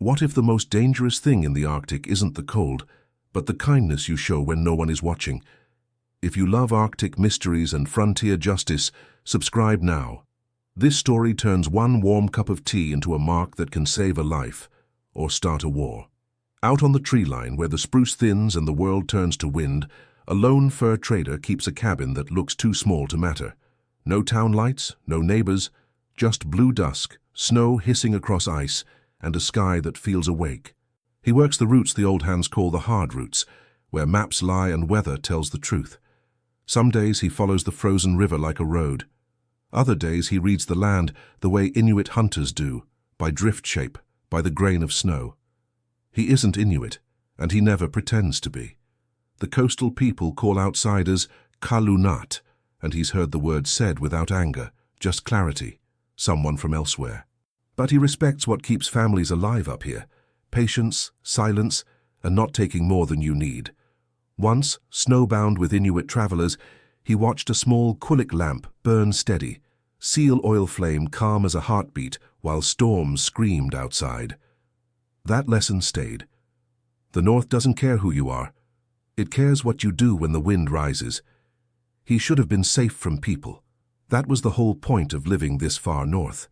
What if the most dangerous thing in the Arctic isn't the cold, but the kindness you show when no one is watching? If you love Arctic mysteries and frontier justice, subscribe now. This story turns one warm cup of tea into a mark that can save a life or start a war. Out on the tree line, where the spruce thins and the world turns to wind, a lone fur trader keeps a cabin that looks too small to matter. No town lights, no neighbors, just blue dusk, snow hissing across ice, and a sky that feels awake. He works the routes the old hands call the hard routes, where maps lie and weather tells the truth. Some days he follows the frozen river like a road. Other days he reads the land the way Inuit hunters do, by drift shape, by the grain of snow. He isn't Inuit, and he never pretends to be. The coastal people call outsiders kalunat, and he's heard the word said without anger, just clarity, someone from elsewhere. But he respects what keeps families alive up here: patience, silence, and not taking more than you need. Once, snowbound with Inuit travelers, he watched a small quillic lamp burn steady, seal oil flame calm as a heartbeat while storms screamed outside. That lesson stayed. The North doesn't care who you are. It cares what you do when the wind rises. He should have been safe from people. That was the whole point of living this far north.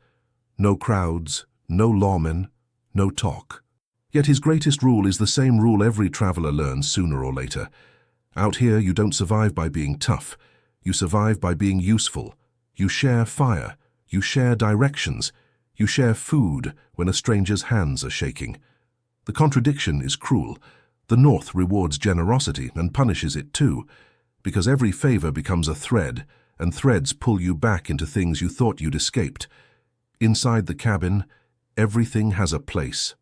No crowds, no lawmen, no talk. Yet his greatest rule is the same rule every traveler learns sooner or later. Out here, you don't survive by being tough. You survive by being useful. You share fire. You share directions. You share food when a stranger's hands are shaking. The contradiction is cruel. The North rewards generosity and punishes it too, because every favor becomes a thread, and threads pull you back into things you thought you'd escaped. Inside the cabin, everything has a place.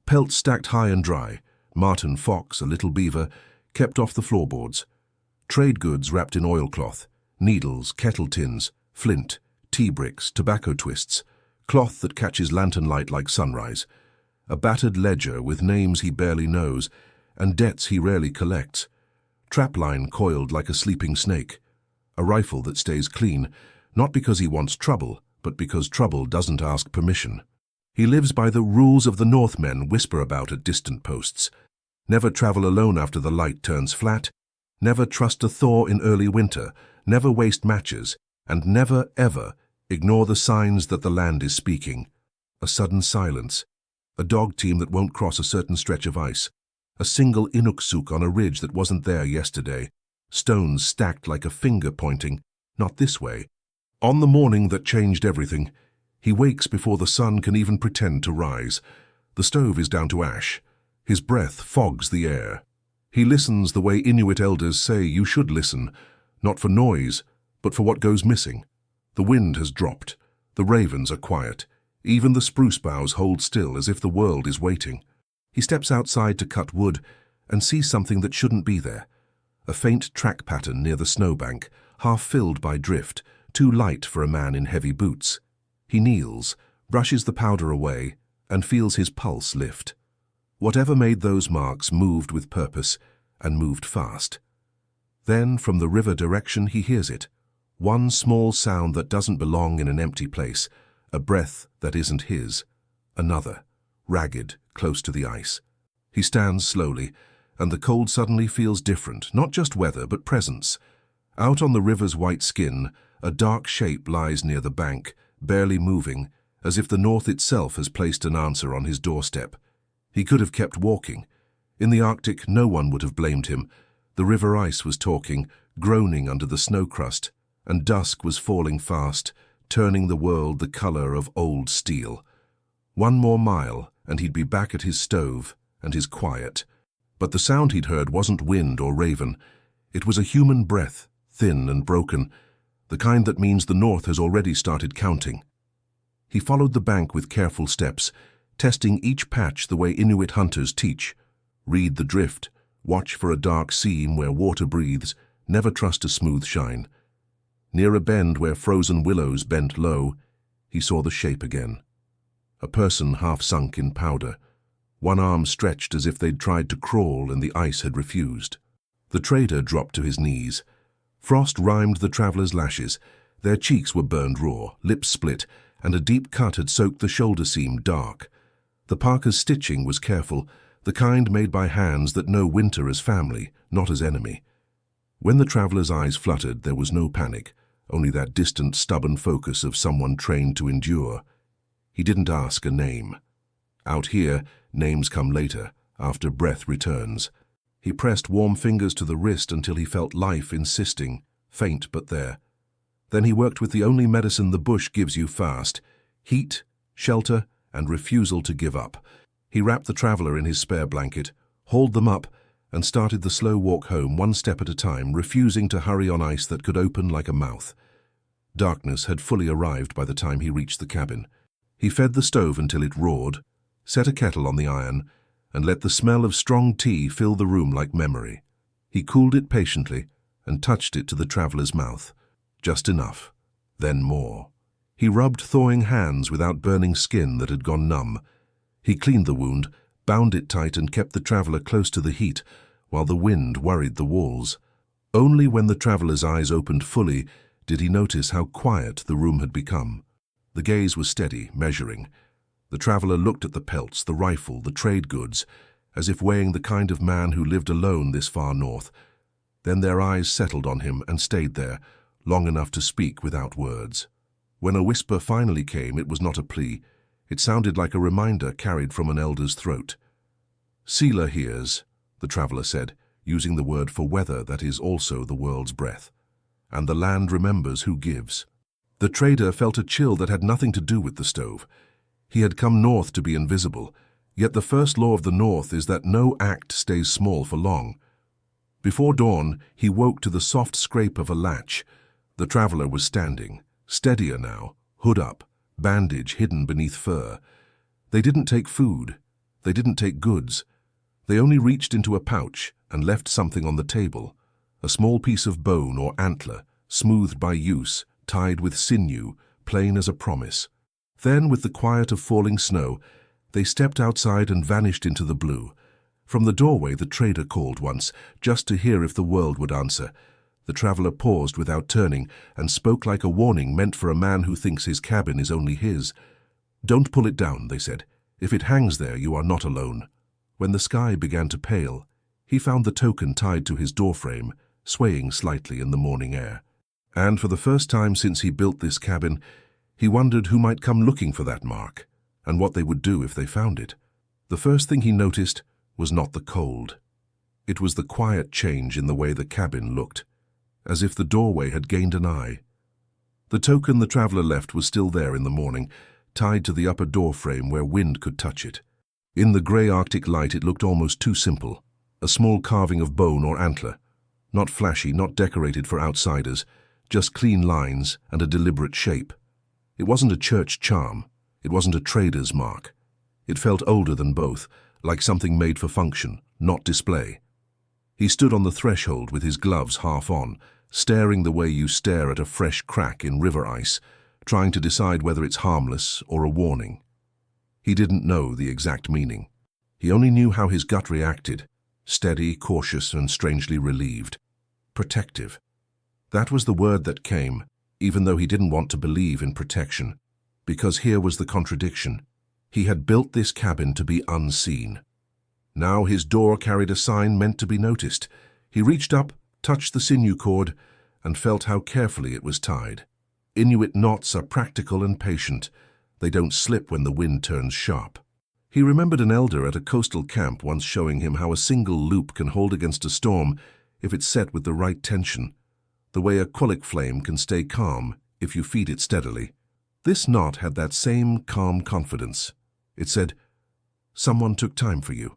Pelts stacked high and dry, marten, fox, a little beaver, kept off the floorboards. Trade goods wrapped in oilcloth, needles, kettle tins, flint, tea bricks, tobacco twists, cloth that catches lantern light like sunrise, a battered ledger with names he barely knows and debts he rarely collects, trapline coiled like a sleeping snake, a rifle that stays clean, not because he wants trouble, but because trouble doesn't ask permission. He lives by the rules of the Northmen whisper about at distant posts. Never travel alone after the light turns flat, never trust a thaw in early winter, never waste matches, and never, ever ignore the signs that the land is speaking. A sudden silence, a dog team that won't cross a certain stretch of ice, a single inuksuk on a ridge that wasn't there yesterday, stones stacked like a finger pointing, not this way. On the morning that changed everything, he wakes before the sun can even pretend to rise. The stove is down to ash. His breath fogs the air. He listens the way Inuit elders say you should listen, not for noise, but for what goes missing. The wind has dropped. The ravens are quiet. Even the spruce boughs hold still as if the world is waiting. He steps outside to cut wood and sees something that shouldn't be there. A faint track pattern near the snowbank, half filled by drift, too light for a man in heavy boots. He kneels, brushes the powder away, and feels his pulse lift. Whatever made those marks moved with purpose, and moved fast. Then, from the river direction, he hears it. One small sound that doesn't belong in an empty place, a breath that isn't his. Another, ragged, close to the ice. He stands slowly, and the cold suddenly feels different, not just weather, but presence. Out on the river's white skin, a dark shape lies near the bank, barely moving, as if the North itself has placed an answer on his doorstep. He could have kept walking. In the Arctic, no one would have blamed him. The river ice was talking, groaning under the snow crust, and dusk was falling fast, turning the world the color of old steel. One more mile, and he'd be back at his stove and his quiet. But the sound he'd heard wasn't wind or raven. It was a human breath, thin and broken, the kind that means the North has already started counting. He followed the bank with careful steps, testing each patch the way Inuit hunters teach. Read the drift, watch for a dark seam where water breathes, never trust a smooth shine. Near a bend where frozen willows bent low, he saw the shape again. A person half sunk in powder, one arm stretched as if they'd tried to crawl and the ice had refused. The trader dropped to his knees. Frost rimed the traveler's lashes. Their cheeks were burned raw, lips split, and a deep cut had soaked the shoulder seam dark. The parka's stitching was careful, the kind made by hands that know winter as family, not as enemy. When the traveler's eyes fluttered, there was no panic, only that distant, stubborn focus of someone trained to endure. He didn't ask a name. Out here, names come later, after breath returns. He pressed warm fingers to the wrist until he felt life insisting, faint but there. Then he worked with the only medicine the bush gives you fast: heat, shelter, and refusal to give up. He wrapped the traveler in his spare blanket, hauled them up, and started the slow walk home, one step at a time, refusing to hurry on ice that could open like a mouth. Darkness had fully arrived by the time he reached the cabin. He fed the stove until it roared, set a kettle on the iron, and let the smell of strong tea fill the room like memory. He cooled it patiently and touched it to the traveler's mouth. Just enough, then more. He rubbed thawing hands without burning skin that had gone numb. He cleaned the wound, bound it tight, and kept the traveler close to the heat while the wind worried the walls. Only when the traveler's eyes opened fully did he notice how quiet the room had become. The gaze was steady, measuring. The traveler looked at the pelts, the rifle, the trade goods, as if weighing the kind of man who lived alone this far north. Then their eyes settled on him and stayed there, long enough to speak without words. When a whisper finally came, it was not a plea. It sounded like a reminder carried from an elder's throat. "Seela hears," the traveler said, using the word for weather that is also the world's breath. "And the land remembers who gives." The trader felt a chill that had nothing to do with the stove. He had come north to be invisible, yet the first law of the north is that no act stays small for long. Before dawn, he woke to the soft scrape of a latch. The traveler was standing, steadier now, hood up, bandage hidden beneath fur. They didn't take food. They didn't take goods. They only reached into a pouch and left something on the table, a small piece of bone or antler, smoothed by use, tied with sinew, plain as a promise. Then, with the quiet of falling snow, they stepped outside and vanished into the blue. From the doorway the trader called once, just to hear if the world would answer. The traveler paused without turning and spoke like a warning meant for a man who thinks his cabin is only his. "Don't pull it down," they said. "If it hangs there, you are not alone." When the sky began to pale, he found the token tied to his doorframe, swaying slightly in the morning air. And for the first time since he built this cabin, he wondered who might come looking for that mark, and what they would do if they found it. The first thing he noticed was not the cold. It was the quiet change in the way the cabin looked, as if the doorway had gained an eye. The token the traveler left was still there in the morning, tied to the upper door frame where wind could touch it. In the grey Arctic light it looked almost too simple, a small carving of bone or antler. Not flashy, not decorated for outsiders, just clean lines and a deliberate shape. It wasn't a church charm, it wasn't a trader's mark. It felt older than both, like something made for function, not display. He stood on the threshold with his gloves half on, staring the way you stare at a fresh crack in river ice, trying to decide whether it's harmless or a warning. He didn't know the exact meaning. He only knew how his gut reacted, steady, cautious, and strangely relieved. Protective. That was the word that came, even though he didn't want to believe in protection, because here was the contradiction. He had built this cabin to be unseen. Now his door carried a sign meant to be noticed. He reached up, touched the sinew cord, and felt how carefully it was tied. Inuit knots are practical and patient. They don't slip when the wind turns sharp. He remembered an elder at a coastal camp once showing him how a single loop can hold against a storm if it's set with the right tension, the way a quillic flame can stay calm if you feed it steadily. This knot had that same calm confidence. It said, "Someone took time for you."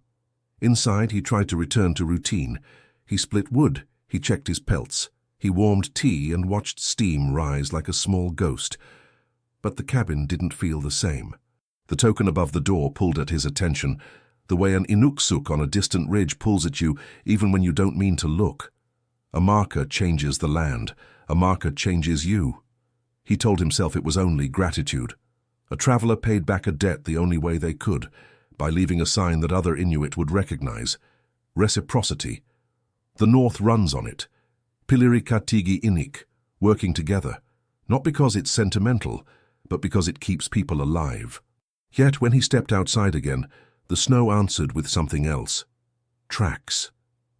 Inside, he tried to return to routine. He split wood, he checked his pelts, he warmed tea and watched steam rise like a small ghost. But the cabin didn't feel the same. The token above the door pulled at his attention, the way an inuksuk on a distant ridge pulls at you even when you don't mean to look. A marker changes the land. A marker changes you. He told himself it was only gratitude. A traveler paid back a debt the only way they could, by leaving a sign that other Inuit would recognize. Reciprocity. The North runs on it. Pilirikatigi inik, working together. Not because it's sentimental, but because it keeps people alive. Yet when he stepped outside again, the snow answered with something else. Tracks.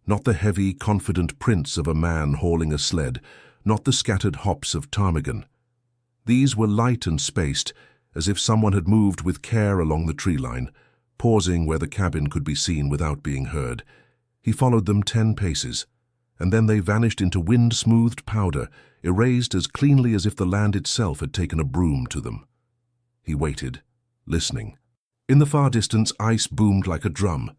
Not the heavy, confident prints of a man hauling a sled, not the scattered hops of ptarmigan. These were light and spaced, as if someone had moved with care along the tree line, pausing where the cabin could be seen without being heard. He followed them 10 paces, and then they vanished into wind-smoothed powder, erased as cleanly as if the land itself had taken a broom to them. He waited, listening. In the far distance, ice boomed like a drum.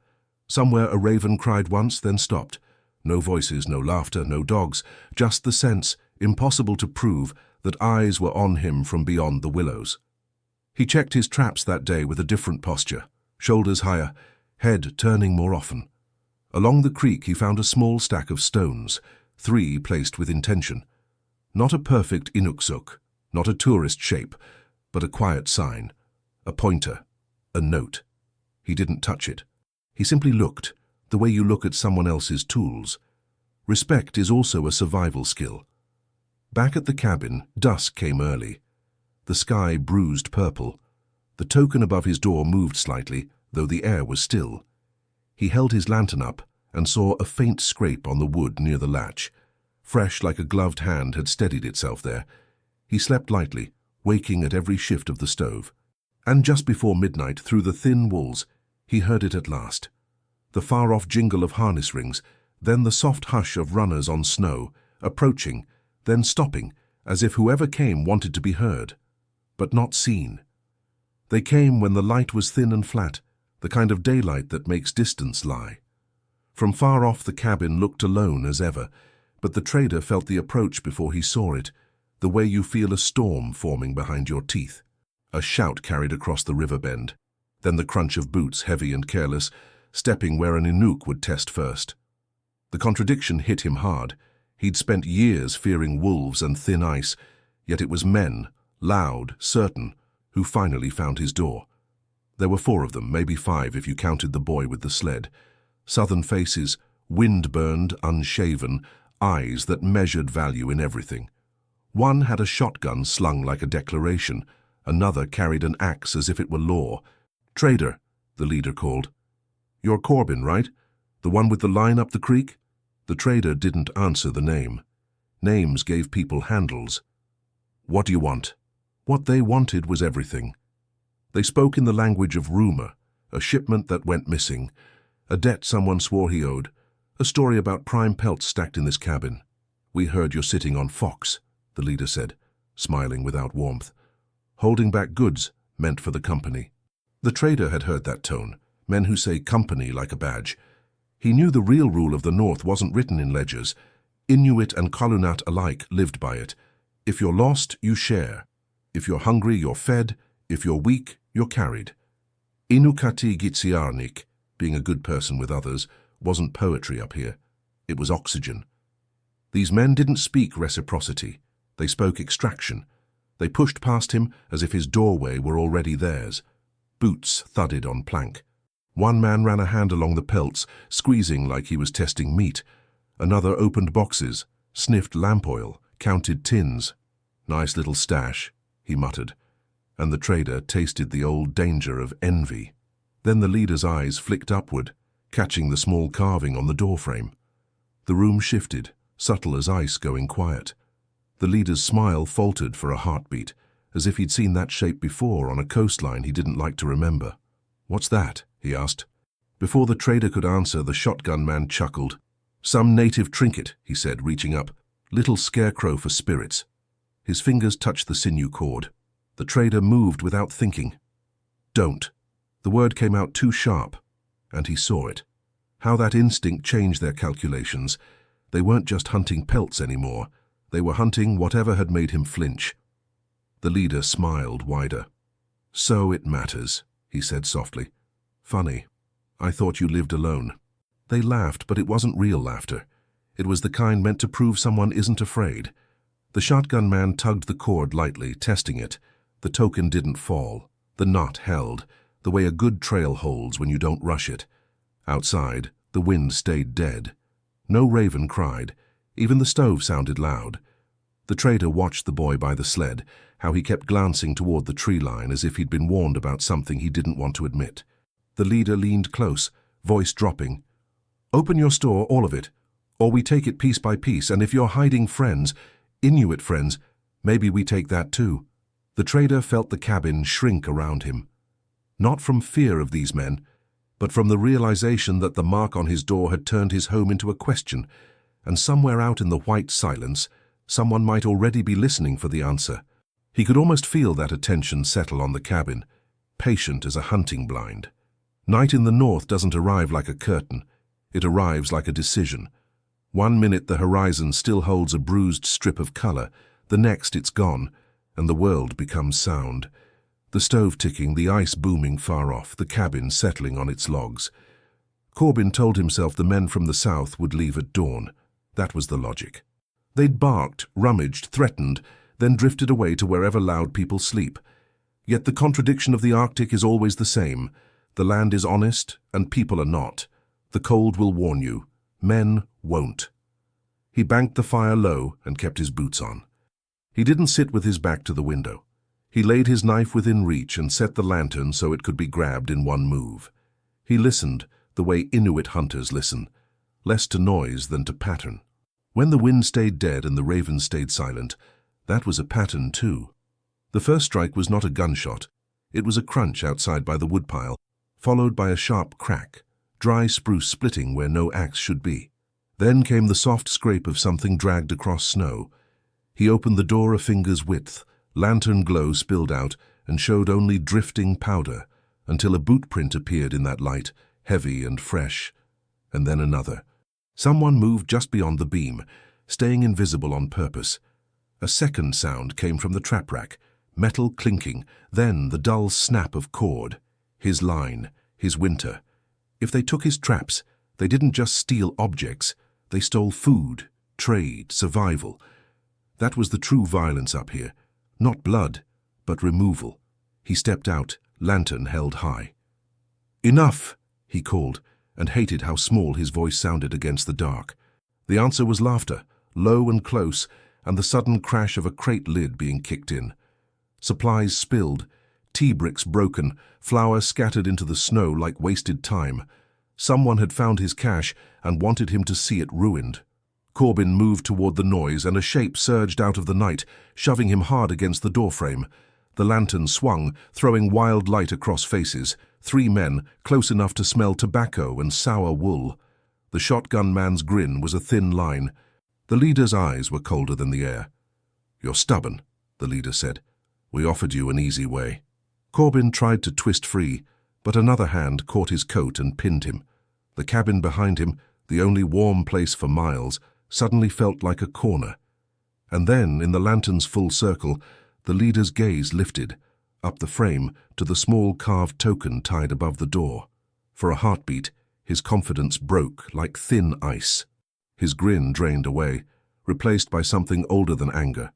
Somewhere a raven cried once, then stopped. No voices, no laughter, no dogs, just the sense, impossible to prove, that eyes were on him from beyond the willows. He checked his traps that day with a different posture, shoulders higher, head turning more often. Along the creek he found a small stack of stones, 3 placed with intention. Not a perfect inuksuk, not a tourist shape, but a quiet sign, a pointer, a note. He didn't touch it. He simply looked, the way you look at someone else's tools. Respect is also a survival skill. Back at the cabin, dusk came early. The sky bruised purple. The token above his door moved slightly, though the air was still. He held his lantern up and saw a faint scrape on the wood near the latch. Fresh like a gloved hand had steadied itself there. He slept lightly, waking at every shift of the stove. And just before midnight, through the thin walls, he heard it at last. The far-off jingle of harness rings, then the soft hush of runners on snow, approaching, then stopping, as if whoever came wanted to be heard, but not seen. They came when the light was thin and flat, the kind of daylight that makes distance lie. From far off the cabin looked alone as ever, but the trader felt the approach before he saw it, the way you feel a storm forming behind your teeth. A shout carried across the river bend, then the crunch of boots, heavy and careless, stepping where an Inuk would test first. The contradiction hit him hard. He'd spent years fearing wolves and thin ice, yet it was men, loud, certain, who finally found his door. There were 4 of them, maybe 5 if you counted the boy with the sled. Southern faces, wind-burned, unshaven, eyes that measured value in everything. One had a shotgun slung like a declaration. Another carried an axe as if it were law. "Trader," the leader called. "You're Corbin, right? The one with the line up the creek?" The trader didn't answer the name. Names gave people handles. "What do you want?" What they wanted was everything. They spoke in the language of rumor, a shipment that went missing, a debt someone swore he owed, a story about prime pelts stacked in this cabin. "We heard you're sitting on Fox," the leader said, smiling without warmth. Holding back goods meant for the company. The trader had heard that tone, men who say company like a badge. He knew the real rule of the North wasn't written in ledgers. Inuit and Kalunat alike lived by it. If you're lost, you share. If you're hungry, you're fed. If you're weak, you're carried. Inukati gitsiarnik, being a good person with others, wasn't poetry up here. It was oxygen. These men didn't speak reciprocity. They spoke extraction. They pushed past him as if his doorway were already theirs. Boots thudded on plank. One man ran a hand along the pelts, squeezing like he was testing meat. Another opened boxes, sniffed lamp oil, counted tins. "Nice little stash," he muttered, and the trader tasted the old danger of envy. Then the leader's eyes flicked upward, catching the small carving on the doorframe. The room shifted, subtle as ice going quiet. The leader's smile faltered for a heartbeat, as if he'd seen that shape before on a coastline he didn't like to remember. "What's that?" he asked. Before the trader could answer, the shotgun man chuckled. "Some native trinket," he said, reaching up. "Little scarecrow for spirits." His fingers touched the sinew cord. The trader moved without thinking. "Don't." The word came out too sharp, and he saw it. How that instinct changed their calculations. They weren't just hunting pelts anymore. They were hunting whatever had made him flinch. The leader smiled wider. "So it matters," he said softly. "Funny. I thought you lived alone." They laughed, but it wasn't real laughter. It was the kind meant to prove someone isn't afraid. The shotgun man tugged the cord lightly, testing it. The token didn't fall. The knot held, the way a good trail holds when you don't rush it. Outside, the wind stayed dead. No raven cried. Even the stove sounded loud. The trader watched the boy by the sled, how he kept glancing toward the tree line as if he'd been warned about something he didn't want to admit. The leader leaned close, voice dropping. "Open your store, all of it, or we take it piece by piece, and if you're hiding friends, Inuit friends, maybe we take that too." The trader felt the cabin shrink around him. Not from fear of these men, but from the realization that the mark on his door had turned his home into a question, and somewhere out in the white silence, someone might already be listening for the answer. He could almost feel that attention settle on the cabin, patient as a hunting blind. Night in the north doesn't arrive like a curtain. It arrives like a decision. One minute the horizon still holds a bruised strip of color, the next it's gone, and the world becomes sound. The stove ticking, the ice booming far off, the cabin settling on its logs. Corbin told himself the men from the south would leave at dawn. That was the logic. They'd barked, rummaged, threatened, then drifted away to wherever loud people sleep. Yet the contradiction of the Arctic is always the same. The land is honest, and people are not. The cold will warn you. Men won't. He banked the fire low and kept his boots on. He didn't sit with his back to the window. He laid his knife within reach and set the lantern so it could be grabbed in one move. He listened, the way Inuit hunters listen, less to noise than to pattern. When the wind stayed dead and the ravens stayed silent, that was a pattern too. The first strike was not a gunshot. It was a crunch outside by the woodpile, followed by a sharp crack, dry spruce splitting where no axe should be. Then came the soft scrape of something dragged across snow. He opened the door a finger's width. Lantern glow spilled out and showed only drifting powder, until a boot print appeared in that light, heavy and fresh. And then another. Someone moved just beyond the beam, staying invisible on purpose. A second sound came from the trap rack, metal clinking, then the dull snap of cord. His line, his winter. If they took his traps, they didn't just steal objects, they stole food, trade, survival. That was the true violence up here. Not blood, but removal. He stepped out, lantern held high. "Enough!" he called, and hated how small his voice sounded against the dark. The answer was laughter, low and close, and the sudden crash of a crate lid being kicked in. Supplies spilled, tea bricks broken, flour scattered into the snow like wasted time. Someone had found his cache and wanted him to see it ruined. Corbin moved toward the noise, and a shape surged out of the night, shoving him hard against the doorframe. The lantern swung, throwing wild light across faces. 3 men, close enough to smell tobacco and sour wool. The shotgun man's grin was a thin line. The leader's eyes were colder than the air. "You're stubborn," the leader said. "We offered you an easy way." Corbin tried to twist free, but another hand caught his coat and pinned him. The cabin behind him, the only warm place for miles, suddenly felt like a corner. And then, in the lantern's full circle, the leader's gaze lifted, up the frame to the small carved token tied above the door. For a heartbeat, his confidence broke like thin ice. His grin drained away, replaced by something older than anger,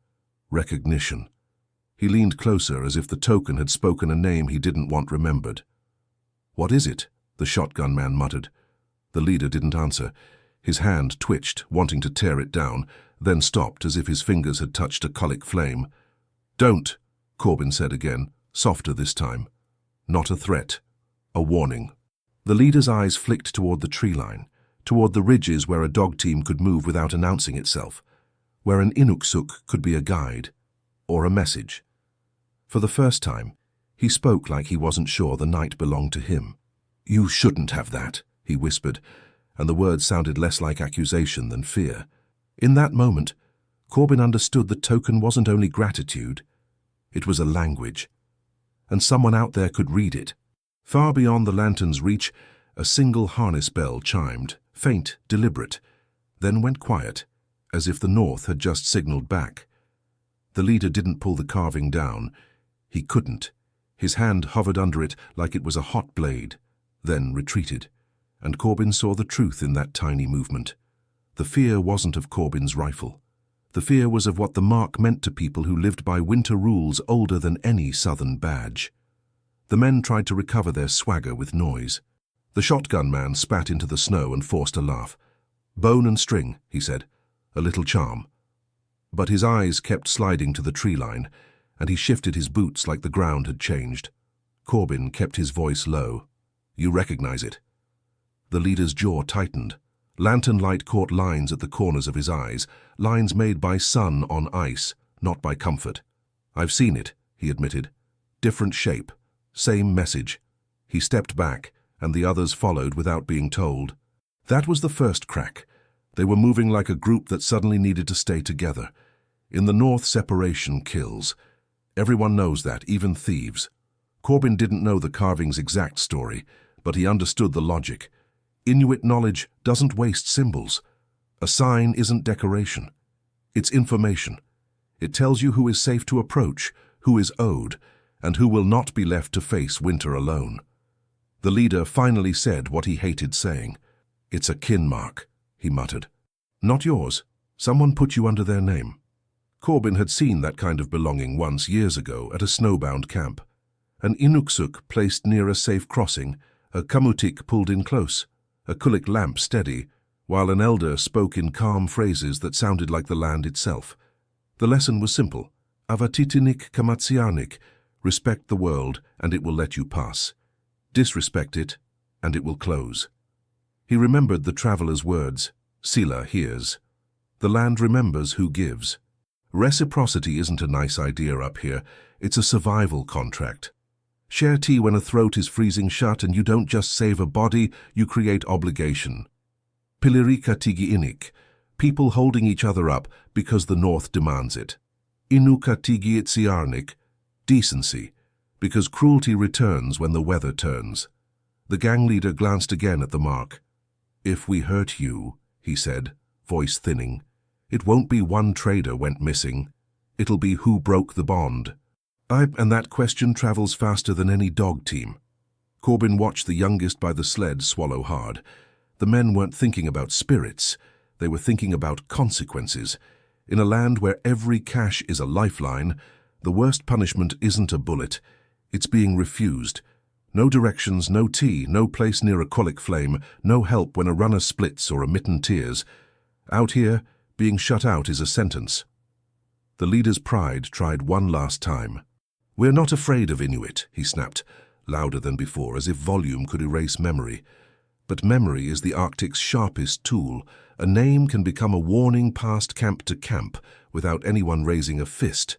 recognition. He leaned closer as if the token had spoken a name he didn't want remembered. "What is it?" the shotgun man muttered. The leader didn't answer. His hand twitched, wanting to tear it down, then stopped as if his fingers had touched a colic flame. "Don't," Corbin said again, softer this time. Not a threat, a warning. The leader's eyes flicked toward the tree line, toward the ridges where a dog team could move without announcing itself, where an inuksuk could be a guide, or a message. For the first time, he spoke like he wasn't sure the night belonged to him. "You shouldn't have that," he whispered, and the words sounded less like accusation than fear. In that moment, Corbin understood the token wasn't only gratitude, it was a language. And someone out there could read it. Far beyond the lantern's reach, a single harness bell chimed, faint, deliberate, then went quiet, as if the north had just signaled back. The leader didn't pull the carving down. He couldn't. His hand hovered under it like it was a hot blade, then retreated. And Corbin saw the truth in that tiny movement. The fear wasn't of Corbin's rifle. The fear was of what the mark meant to people who lived by winter rules older than any southern badge. The men tried to recover their swagger with noise. The shotgun man spat into the snow and forced a laugh. "Bone and string," he said. "A little charm." But his eyes kept sliding to the tree line, and he shifted his boots like the ground had changed. Corbin kept his voice low. "You recognize it?" The leader's jaw tightened. Lantern light caught lines at the corners of his eyes, lines made by sun on ice, not by comfort. "I've seen it," he admitted. "Different shape, same message." He stepped back, and the others followed without being told. That was the first crack. They were moving like a group that suddenly needed to stay together. In the north, separation kills. Everyone knows that, even thieves. Corbin didn't know the carving's exact story, but he understood the logic. Inuit knowledge doesn't waste symbols. A sign isn't decoration. It's information. It tells you who is safe to approach, who is owed, and who will not be left to face winter alone. The leader finally said what he hated saying. "It's a kin mark," he muttered. "Not yours. Someone put you under their name." Corbin had seen that kind of belonging once years ago at a snowbound camp. An inuksuk placed near a safe crossing, a kamutik pulled in close, a kulik lamp steady, while an elder spoke in calm phrases that sounded like the land itself. The lesson was simple. Avatitinik kamatsianik, respect the world and it will let you pass. Disrespect it and it will close. He remembered the traveler's words. Sila hears. The land remembers who gives. Reciprocity isn't a nice idea up here, it's a survival contract. Share tea when a throat is freezing shut, and you don't just save a body, you create obligation. Pilirika tigiinik, people holding each other up because the North demands it. Inuka tigiitsiarnik, decency, because cruelty returns when the weather turns. The gang leader glanced again at the mark. "If we hurt you," he said, voice thinning, "it won't be one trader went missing. It'll be who broke the bond." And that question travels faster than any dog team. Corbin watched the youngest by the sled swallow hard. The men weren't thinking about spirits. They were thinking about consequences. In a land where every cache is a lifeline, the worst punishment isn't a bullet. It's being refused. No directions, no tea, no place near a colic flame, no help when a runner splits or a mitten tears. Out here, being shut out is a sentence. The leader's pride tried one last time. "We're not afraid of Inuit," he snapped, louder than before, as if volume could erase memory. But memory is the Arctic's sharpest tool. A name can become a warning passed camp to camp without anyone raising a fist.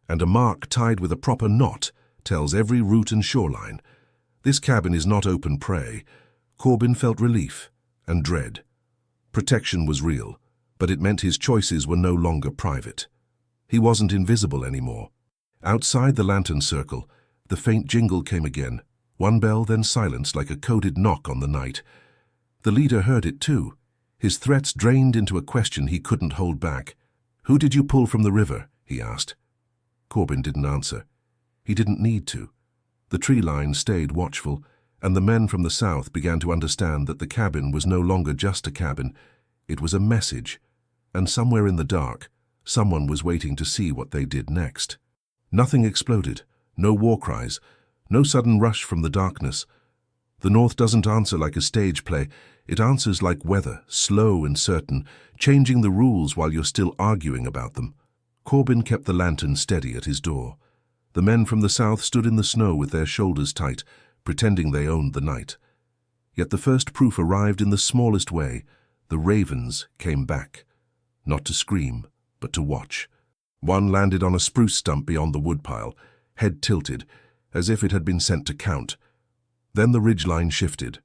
And a mark tied with a proper knot tells every route and shoreline. This cabin is not open prey. Corbin felt relief and dread. Protection was real, but it meant his choices were no longer private. He wasn't invisible anymore. Outside the lantern circle, the faint jingle came again, one bell then silence like a coded knock on the night. The leader heard it too. His threats drained into a question he couldn't hold back. "Who did you pull from the river?" he asked. Corbin didn't answer. He didn't need to. The tree line stayed watchful, and the men from the south began to understand that the cabin was no longer just a cabin. It was a message, and somewhere in the dark, someone was waiting to see what they did next. Nothing exploded, no war cries, no sudden rush from the darkness. The North doesn't answer like a stage play. It answers like weather, slow and certain, changing the rules while you're still arguing about them. Corbin kept the lantern steady at his door. The men from the south stood in the snow with their shoulders tight, pretending they owned the night. Yet the first proof arrived in the smallest way. The ravens came back, not to scream, but to watch. One landed on a spruce stump beyond the woodpile, head tilted, as if it had been sent to count. Then the ridgeline shifted.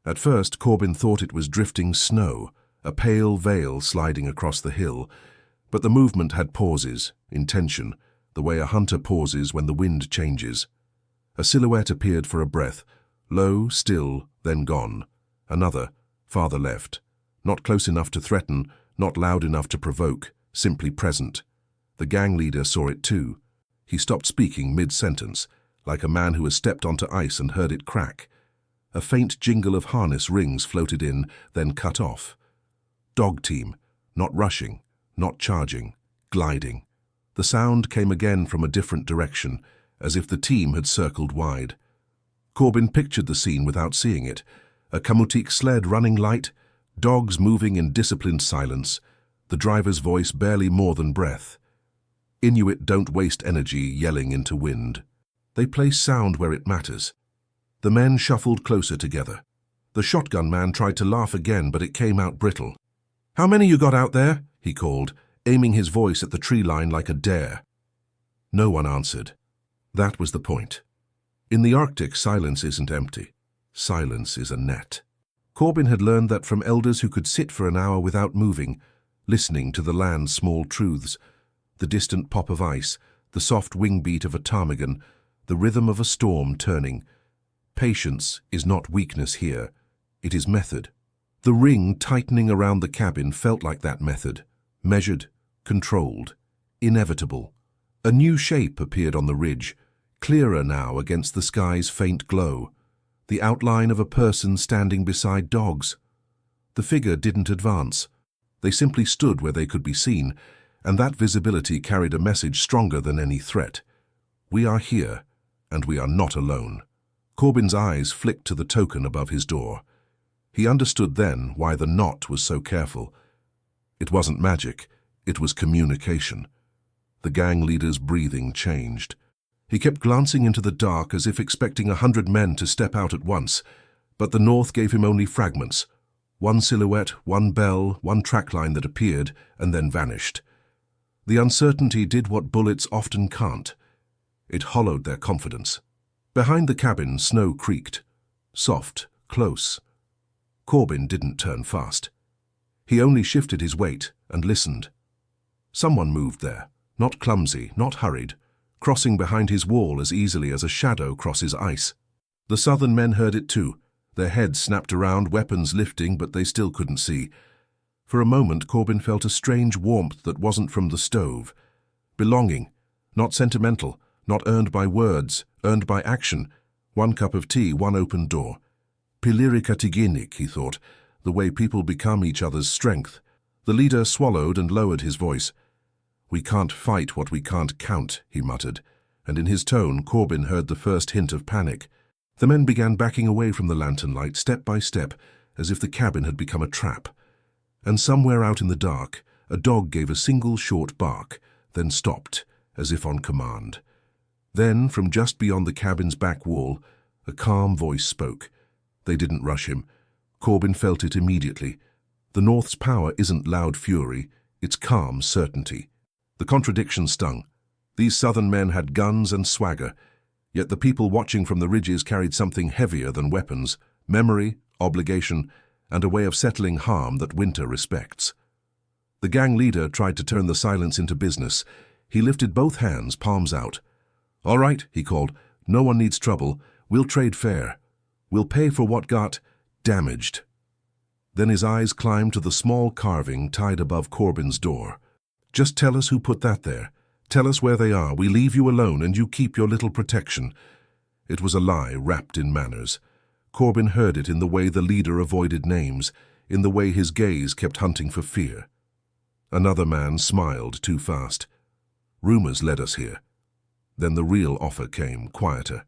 At first, Corbin thought it was drifting snow, a pale veil sliding across the hill, but the movement had pauses, intention, the way a hunter pauses when the wind changes. A silhouette appeared for a breath, low, still, then gone. Another, farther left, not close enough to threaten, not loud enough to provoke, simply present. The gang leader saw it too. He stopped speaking mid-sentence, like a man who has stepped onto ice and heard it crack. A faint jingle of harness rings floated in, then cut off. Dog team, not rushing, not charging, gliding. The sound came again from a different direction, as if the team had circled wide. Corbin pictured the scene without seeing it. A kamutik sled running light, dogs moving in disciplined silence, the driver's voice barely more than breath. Inuit don't waste energy yelling into wind. They place sound where it matters. The men shuffled closer together. The shotgun man tried to laugh again, but it came out brittle. "How many you got out there?" he called, aiming his voice at the tree line like a dare. No one answered. That was the point. In the Arctic, silence isn't empty. Silence is a net. Corbin had learned that from elders who could sit for an hour without moving, listening to the land's small truths, the distant pop of ice, the soft wing beat of a ptarmigan, the rhythm of a storm turning. Patience is not weakness here, it is method. The ring tightening around the cabin felt like that method, measured, controlled, inevitable. A new shape appeared on the ridge, clearer now against the sky's faint glow, the outline of a person standing beside dogs. The figure didn't advance. They simply stood where they could be seen, and that visibility carried a message stronger than any threat. We are here, and we are not alone. Corbin's eyes flicked to the token above his door. He understood then why the knot was so careful. It wasn't magic, it was communication. The gang leader's breathing changed. He kept glancing into the dark as if expecting 100 men to step out at once, but the north gave him only fragments. One silhouette, one bell, one trackline that appeared and then vanished. The uncertainty did what bullets often can't. It hollowed their confidence. Behind the cabin, snow creaked. Soft, close. Corbin didn't turn fast. He only shifted his weight and listened. Someone moved there, not clumsy, not hurried, crossing behind his wall as easily as a shadow crosses ice. The southern men heard it too. Their heads snapped around, weapons lifting, but they still couldn't see. For a moment, Corbin felt a strange warmth that wasn't from the stove. Belonging, not sentimental, not earned by words, earned by action. One cup of tea, one open door. Pilirika tiginik, he thought, the way people become each other's strength. The leader swallowed and lowered his voice. "We can't fight what we can't count," he muttered, and in his tone Corbin heard the first hint of panic. The men began backing away from the lantern light, step by step, as if the cabin had become a trap. And somewhere out in the dark, a dog gave a single short bark, then stopped, as if on command. Then, from just beyond the cabin's back wall, a calm voice spoke. They didn't rush him. Corbin felt it immediately. The North's power isn't loud fury, it's calm certainty. The contradiction stung. These southern men had guns and swagger, yet the people watching from the ridges carried something heavier than weapons, memory, obligation, and a way of settling harm that winter respects. The gang leader tried to turn the silence into business. He lifted both hands, palms out. "All right," he called, "no one needs trouble. We'll trade fair. We'll pay for what got damaged." Then his eyes climbed to the small carving tied above Corbin's door. "Just tell us who put that there. Tell us where they are. We leave you alone and you keep your little protection." It was a lie wrapped in manners. Corbin heard it in the way the leader avoided names, in the way his gaze kept hunting for fear. Another man smiled too fast. "Rumors led us here." Then the real offer came, quieter.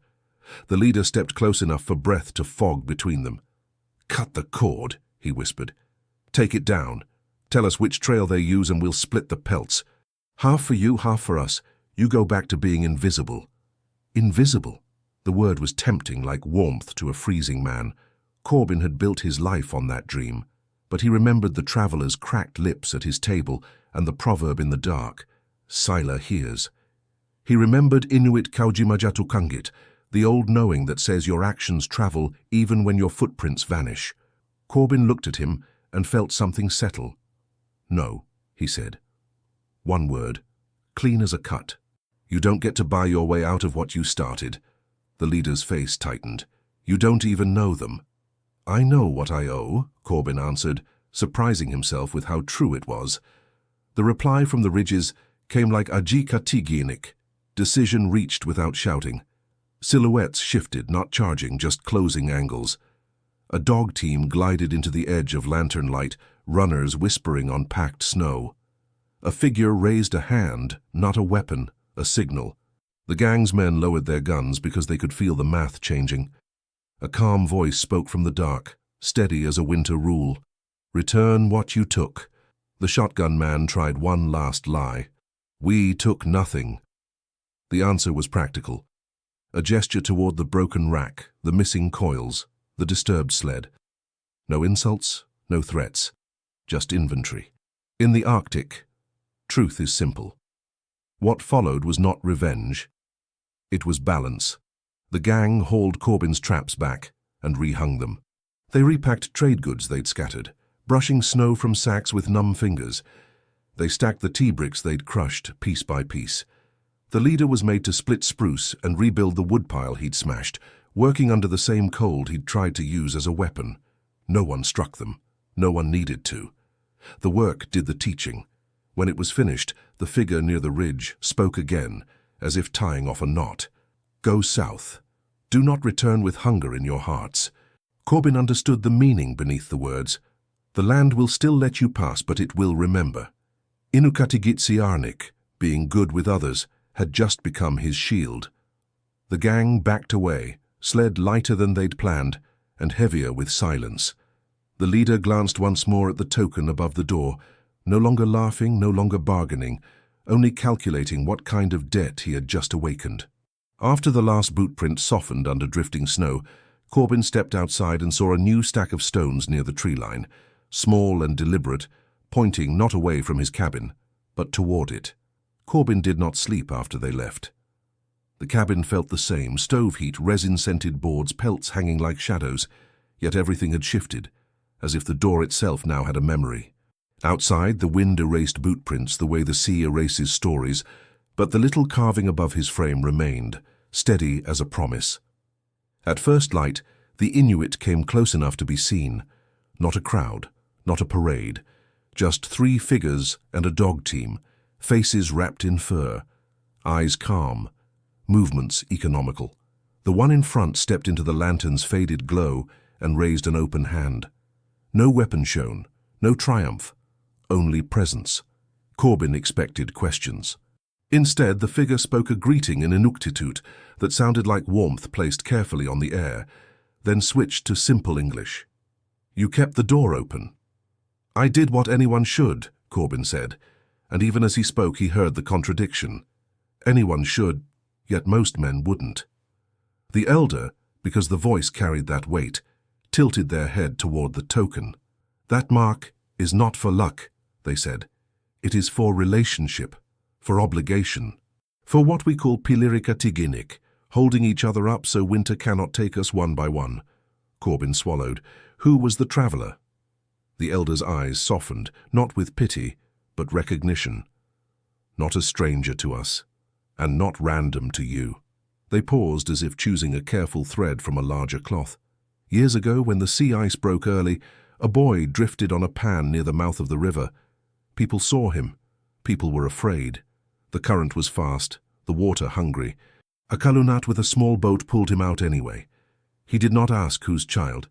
The leader stepped close enough for breath to fog between them. "Cut the cord," he whispered. "Take it down. Tell us which trail they use and we'll split the pelts. Half for you, half for us. You go back to being invisible." Invisible? The word was tempting like warmth to a freezing man. Corbin had built his life on that dream, but he remembered the traveller's cracked lips at his table and the proverb in the dark, "Sila hears." He remembered Inuit kaujimajatukangit, the old knowing that says your actions travel even when your footprints vanish. Corbin looked at him and felt something settle. "No," he said. One word, clean as a cut. "You don't get to buy your way out of what you started." The leader's face tightened. "You don't even know them." "I know what I owe," Corbin answered, surprising himself with how true it was. The reply from the ridges came like ajika tiginik. Decision reached without shouting. Silhouettes shifted, not charging, just closing angles. A dog team glided into the edge of lantern light, runners whispering on packed snow. A figure raised a hand, not a weapon, a signal. The gang's men lowered their guns because they could feel the math changing. A calm voice spoke from the dark, steady as a winter rule. "Return what you took." The shotgun man tried one last lie. We took nothing. The answer was practical. A gesture toward the broken rack, the missing coils, the disturbed sled. No insults, no threats, just inventory. In the Arctic, truth is simple. What followed was not revenge. It was balance. The gang hauled Corbin's traps back and rehung them. They repacked trade goods they'd scattered, brushing snow from sacks with numb fingers. They stacked the tea bricks they'd crushed, piece by piece. The leader was made to split spruce and rebuild the woodpile he'd smashed, working under the same cold he'd tried to use as a weapon. No one struck them. No one needed to. The work did the teaching. When it was finished, the figure near the ridge spoke again, as if tying off a knot. Go south. Do not return with hunger in your hearts. Corbin understood the meaning beneath the words. The land will still let you pass, but it will remember. Inuit, being good with others, had just become his shield. The gang backed away, sled lighter than they'd planned, and heavier with silence. The leader glanced once more at the token above the door, no longer laughing, no longer bargaining, only calculating what kind of debt he had just awakened. After the last boot print softened under drifting snow, Corbin stepped outside and saw a new stack of stones near the tree line, small and deliberate, pointing not away from his cabin, but toward it. Corbin did not sleep after they left. The cabin felt the same, stove heat, resin-scented boards, pelts hanging like shadows, yet everything had shifted, as if the door itself now had a memory. Outside, the wind erased boot prints the way the sea erases stories, but the little carving above his frame remained, steady as a promise. At first light, the Inuit came close enough to be seen. Not a crowd, not a parade, just 3 figures and a dog team, faces wrapped in fur, eyes calm, movements economical. The one in front stepped into the lantern's faded glow and raised an open hand. No weapon shown, no triumph, only presence. Corbin expected questions. Instead, the figure spoke a greeting in Inuktitut that sounded like warmth placed carefully on the air, then switched to simple English. You kept the door open. I did what anyone should, Corbin said, and even as he spoke he heard the contradiction. Anyone should, yet most men wouldn't. The elder, because the voice carried that weight, tilted their head toward the token. That mark is not for luck, they said. It is for relationship, for obligation, for what we call pilirika tiginik, holding each other up so winter cannot take us one by one. Corbin swallowed. Who was the traveler? The elder's eyes softened, not with pity, but recognition. Not a stranger to us, and not random to you. They paused as if choosing a careful thread from a larger cloth. Years ago, when the sea ice broke early, a boy drifted on a pan near the mouth of the river. People saw him. People were afraid. The current was fast, the water hungry. A kalunat with a small boat pulled him out anyway. He did not ask whose child.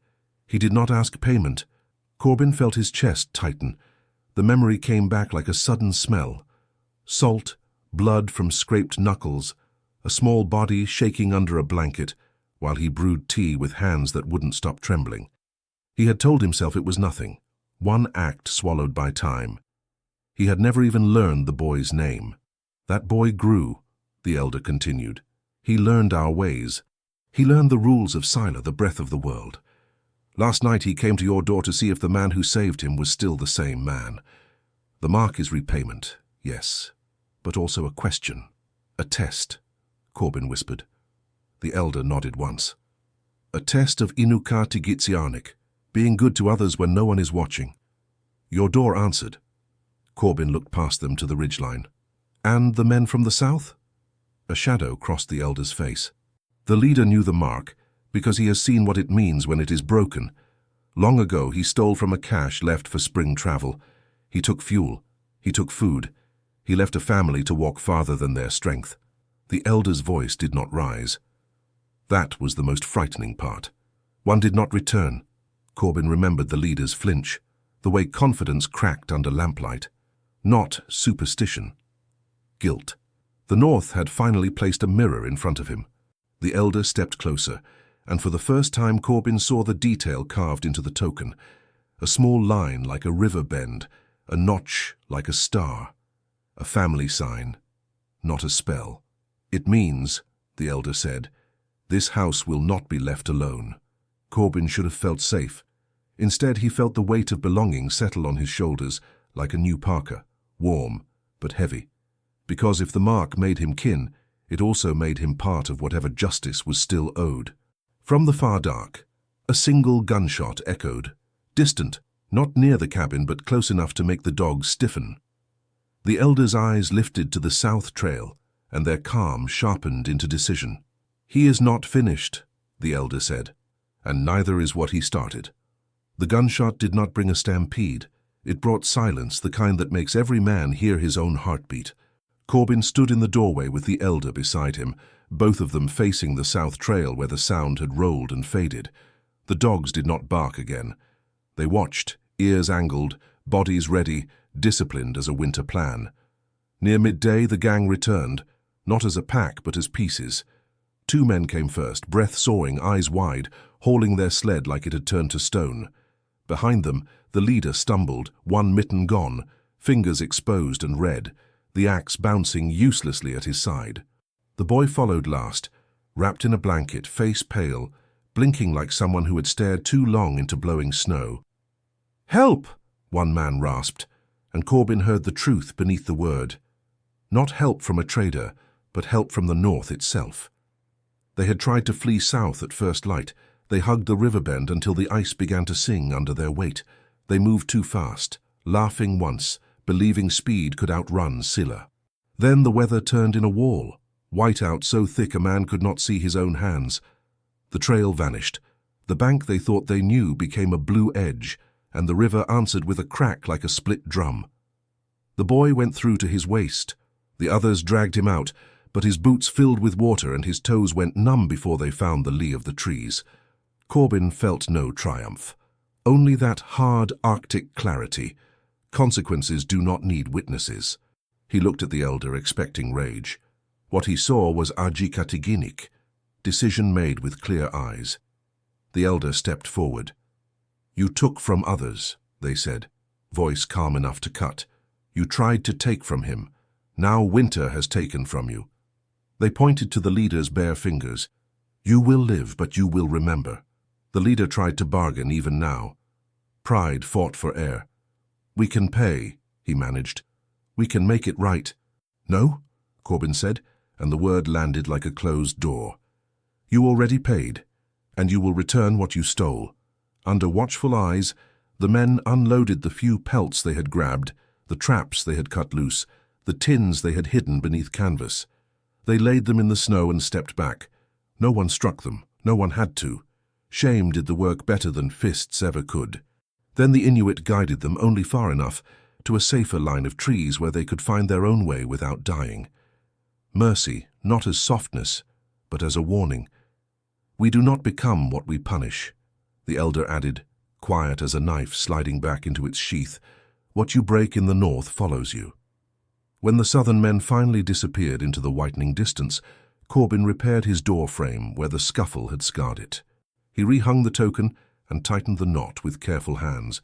He did not ask payment. Corbin felt his chest tighten. The memory came back like a sudden smell. Salt, blood from scraped knuckles, a small body shaking under a blanket, while he brewed tea with hands that wouldn't stop trembling. He had told himself it was nothing, one act swallowed by time. He had never even learned the boy's name. That boy grew, the elder continued. He learned our ways. He learned the rules of Sila, the breath of the world. Last night he came to your door to see if the man who saved him was still the same man. The mark is repayment, yes, but also a question, a test, Corbin whispered. The elder nodded once. A test of Inuka Tigitsianik, being good to others when no one is watching. Your door answered. Corbin looked past them to the ridgeline. And the men from the south? A shadow crossed the elder's face. The leader knew the mark, because he has seen what it means when it is broken. Long ago he stole from a cache left for spring travel. He took fuel. He took food. He left a family to walk farther than their strength. The elder's voice did not rise. That was the most frightening part. One did not return. Corbin remembered the leader's flinch, the way confidence cracked under lamplight. Not superstition. Guilt. The North had finally placed a mirror in front of him. The elder stepped closer, and for the first time Corbin saw the detail carved into the token. A small line like a river bend, a notch like a star. A family sign, not a spell. It means, the elder said, this house will not be left alone. Corbin should have felt safe. Instead, he felt the weight of belonging settle on his shoulders like a new parka, warm but heavy. Because if the mark made him kin, it also made him part of whatever justice was still owed. From the far dark, a single gunshot echoed, distant, not near the cabin but close enough to make the dogs stiffen. The elder's eyes lifted to the south trail, and their calm sharpened into decision. He is not finished, the elder said, and neither is what he started. The gunshot did not bring a stampede. It brought silence, the kind that makes every man hear his own heartbeat. Corbin stood in the doorway with the elder beside him, both of them facing the south trail where the sound had rolled and faded. The dogs did not bark again. They watched, ears angled, bodies ready, disciplined as a winter plan. Near midday, the gang returned, not as a pack but as pieces. 2 men came first, breath sawing, eyes wide, hauling their sled like it had turned to stone. Behind them, the leader stumbled, one mitten gone, fingers exposed and red, the axe bouncing uselessly at his side. The boy followed last, wrapped in a blanket, face pale, blinking like someone who had stared too long into blowing snow. "Help!" one man rasped, and Corbin heard the truth beneath the word. Not help from a trader, but help from the north itself. They had tried to flee south at first light. They hugged the river bend until the ice began to sing under their weight. They moved too fast, laughing once, believing speed could outrun Scylla. Then the weather turned in a wall, whiteout so thick a man could not see his own hands. The trail vanished. The bank they thought they knew became a blue edge, and the river answered with a crack like a split drum. The boy went through to his waist. The others dragged him out, but his boots filled with water and his toes went numb before they found the lee of the trees. Corbin felt no triumph, only that hard Arctic clarity. Consequences do not need witnesses. He looked at the elder, expecting rage. What he saw was agikatiginik, decision made with clear eyes. The elder stepped forward. "You took from others," they said, voice calm enough to cut. "You tried to take from him. Now winter has taken from you." They pointed to the leader's bare fingers. "You will live, but you will remember." The leader tried to bargain even now. Pride fought for air. "We can pay," he managed. "We can make it right." "No," Corbin said, and the word landed like a closed door. "You already paid, and you will return what you stole." Under watchful eyes, the men unloaded the few pelts they had grabbed, the traps they had cut loose, the tins they had hidden beneath canvas. They laid them in the snow and stepped back. No one struck them. No one had to. Shame did the work better than fists ever could. Then the Inuit guided them only far enough to a safer line of trees where they could find their own way without dying. Mercy, not as softness, but as a warning. "We do not become what we punish," the elder added, quiet as a knife sliding back into its sheath. "What you break in the north follows you." When the southern men finally disappeared into the whitening distance, Corbin repaired his door frame where the scuffle had scarred it. He rehung the token and tightened the knot with careful hands,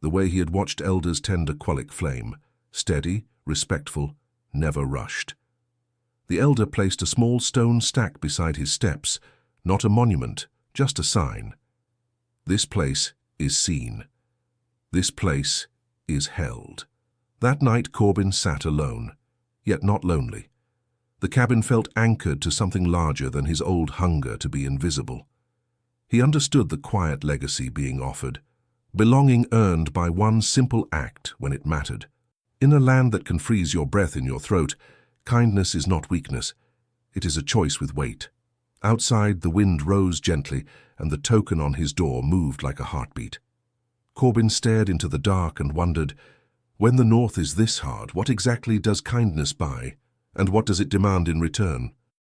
the way he had watched elders tend a qualic flame, steady, respectful, never rushed. The elder placed a small stone stack beside his steps, not a monument, just a sign. This place is seen. This place is held. That night Corbin sat alone, yet not lonely. The cabin felt anchored to something larger than his old hunger to be invisible. He understood the quiet legacy being offered, belonging earned by one simple act when it mattered. In a land that can freeze your breath in your throat, kindness is not weakness. It is a choice with weight. Outside, the wind rose gently, and the token on his door moved like a heartbeat. Corbin stared into the dark and wondered, when the north is this hard, what exactly does kindness buy, and what does it demand in return?